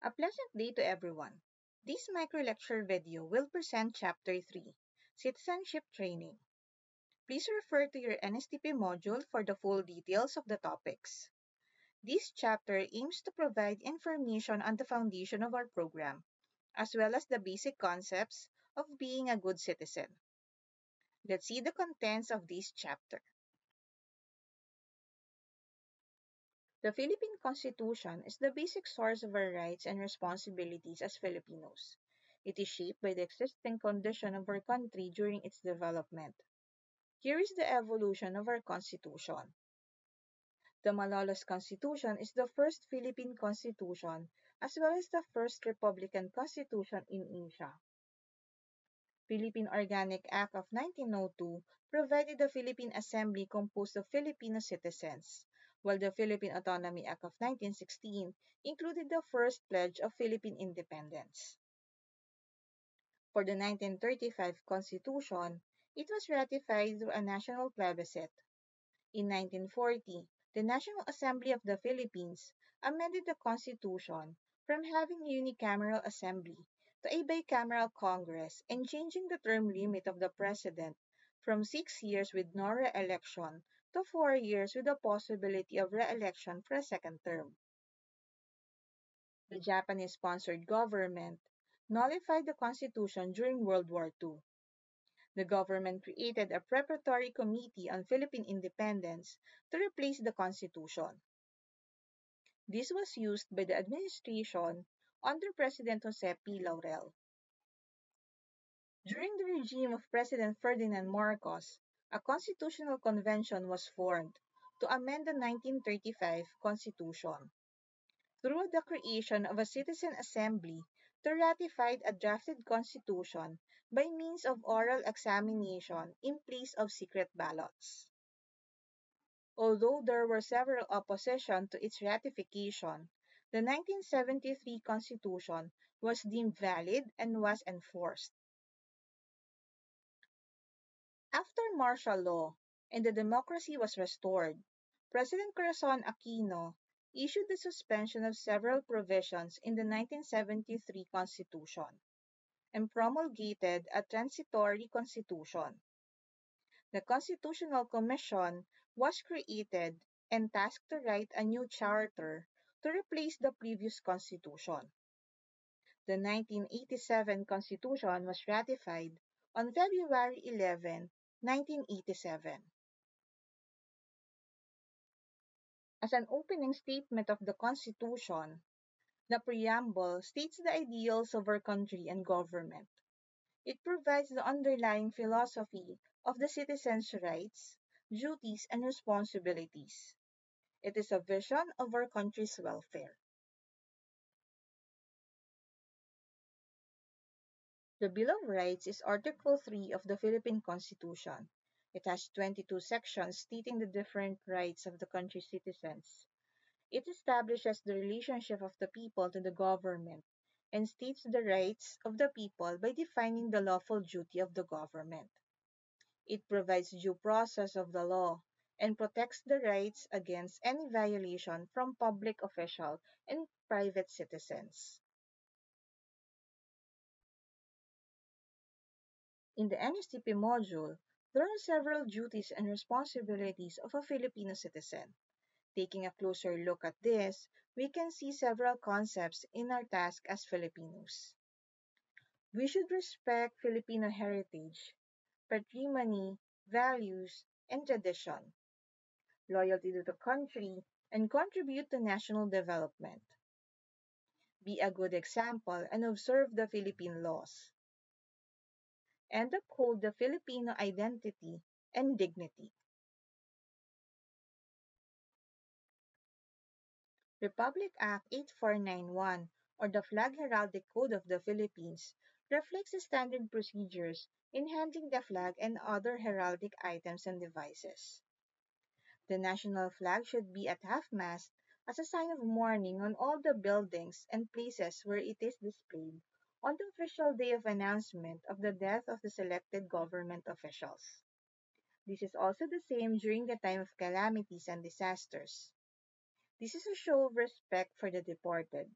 A pleasant day to everyone. This micro-lecture video will present Chapter 3, Citizenship Training. Please refer to your NSTP module for the full details of the topics. This chapter aims to provide information on the foundation of our program, as well as the basic concepts of being a good citizen. Let's see the contents of this chapter. The Philippine Constitution is the basic source of our rights and responsibilities as Filipinos. It is shaped by the existing condition of our country during its development. Here is the evolution of our Constitution. The Malolos Constitution is the first Philippine Constitution as well as the first Republican Constitution in Asia. Philippine Organic Act of 1902 provided the Philippine Assembly composed of Filipino citizens, while the Philippine Autonomy Act of 1916 included the first pledge of Philippine independence. For the 1935 Constitution, it was ratified through a national plebiscite. In 1940, the National Assembly of the Philippines amended the Constitution from having a unicameral assembly to a bicameral Congress and changing the term limit of the President from 6 years with no re-election to 4 years with the possibility of re-election for a second term. The Japanese-sponsored government nullified the Constitution during World War II. The government created a preparatory committee on Philippine independence to replace the Constitution. This was used by the administration under President Jose P. Laurel. During the regime of President Ferdinand Marcos, a constitutional convention was formed to amend the 1935 Constitution. Through the creation of a citizen assembly to ratify a drafted constitution by means of oral examination in place of secret ballots. Although there were several opposition to its ratification, the 1973 Constitution was deemed valid and was enforced. After martial law and the democracy was restored, President Corazon Aquino issued the suspension of several provisions in the 1973 Constitution and promulgated a transitory constitution. The Constitutional Commission was created and tasked to write a new charter to replace the previous constitution. The 1987 Constitution was ratified on February 11, 1987. As an opening statement of the Constitution, the preamble states the ideals of our country and government. It provides the underlying philosophy of the citizens' rights, duties, and responsibilities. It is a vision of our country's welfare. The Bill of Rights is Article 3 of the Philippine Constitution. It has 22 sections stating the different rights of the country's citizens. It establishes the relationship of the people to the government and states the rights of the people by defining the lawful duty of the government. It provides due process of the law and protects the rights against any violation from public official and private citizens. In the NSTP module, there are several duties and responsibilities of a Filipino citizen. Taking a closer look at this, we can see several concepts in our task as Filipinos. We should respect Filipino heritage, patrimony, values, and tradition, loyalty to the country, and contribute to national development. Be a good example and observe the Philippine laws, and uphold the Filipino identity and dignity. Republic Act 8491, or the Flag Heraldic Code of the Philippines, reflects the standard procedures in handling the flag and other heraldic items and devices. The national flag should be at half-mast as a sign of mourning on all the buildings and places where it is displayed on the official day of announcement of the death of the selected government officials. This is also the same during the time of calamities and disasters. This is a show of respect for the departed.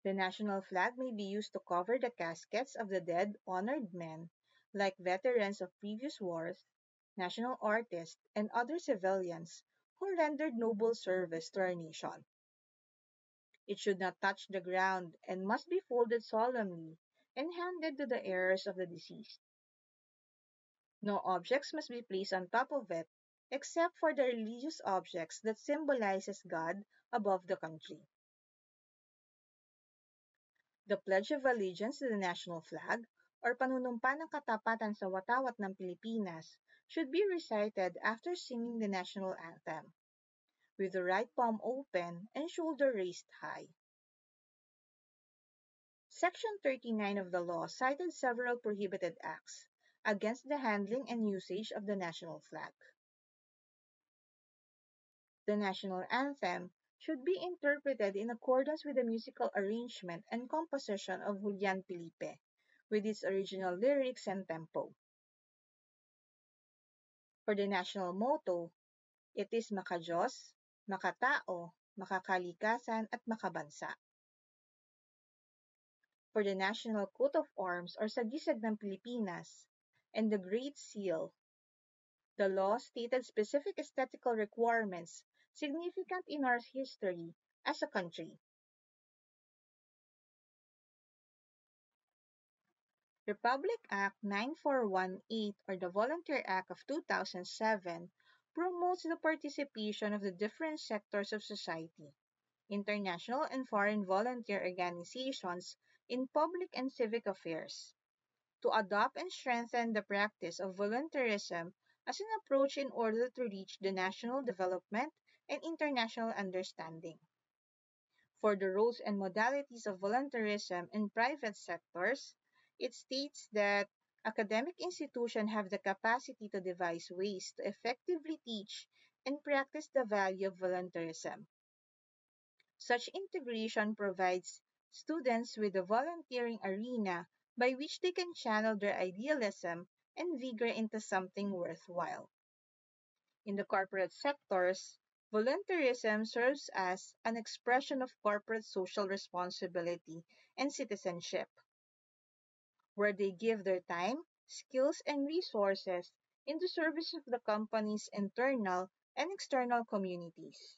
The national flag may be used to cover the caskets of the dead honored men, like veterans of previous wars, national artists, and other civilians who rendered noble service to our nation. It should not touch the ground and must be folded solemnly and handed to the heirs of the deceased. No objects must be placed on top of it except for the religious objects that symbolizes God above the country. The Pledge of Allegiance to the national flag or panunumpa ng katapatan sa watawat ng Pilipinas should be recited after singing the national anthem, with the right palm open and shoulder raised high. Section 39 of the law cited several prohibited acts against the handling and usage of the national flag. The national anthem should be interpreted in accordance with the musical arrangement and composition of Julian Felipe, with its original lyrics and tempo. For the national motto, it is Makadiyos, Makatao, Makakalikasan at Makabansa. For the national coat of arms or Sagisag ng Pilipinas and the Great Seal, the law stated specific aesthetical requirements significant in our history as a country. Republic Act 9418 or the Volunteer Act of 2007 promotes the participation of the different sectors of society, international and foreign volunteer organizations in public and civic affairs, to adopt and strengthen the practice of volunteerism as an approach in order to reach the national development and international understanding. For the roles and modalities of volunteerism in private sectors, it states that academic institutions have the capacity to devise ways to effectively teach and practice the value of volunteerism. Such integration provides students with a volunteering arena by which they can channel their idealism and vigor into something worthwhile. In the corporate sectors, volunteerism serves as an expression of corporate social responsibility and citizenship, where they give their time, skills, and resources in the service of the company's internal and external communities.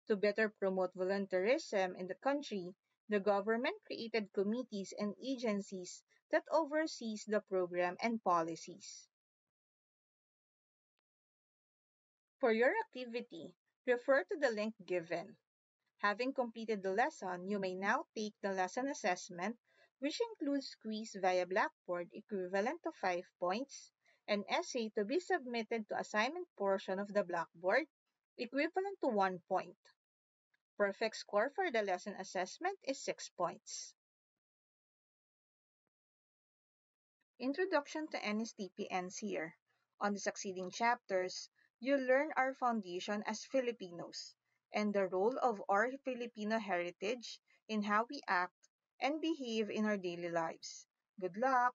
To better promote volunteerism in the country, the government created committees and agencies that oversees the program and policies. For your activity, refer to the link given. Having completed the lesson, you may now take the lesson assessment, which includes quiz via Blackboard equivalent to 5 points, an essay to be submitted to assignment portion of the Blackboard equivalent to 1 point. Perfect score for the lesson assessment is 6 points. Introduction to NSTP ends here. On the succeeding chapters, you'll learn our foundation as Filipinos and the role of our Filipino heritage in how we act and behave in our daily lives. Good luck!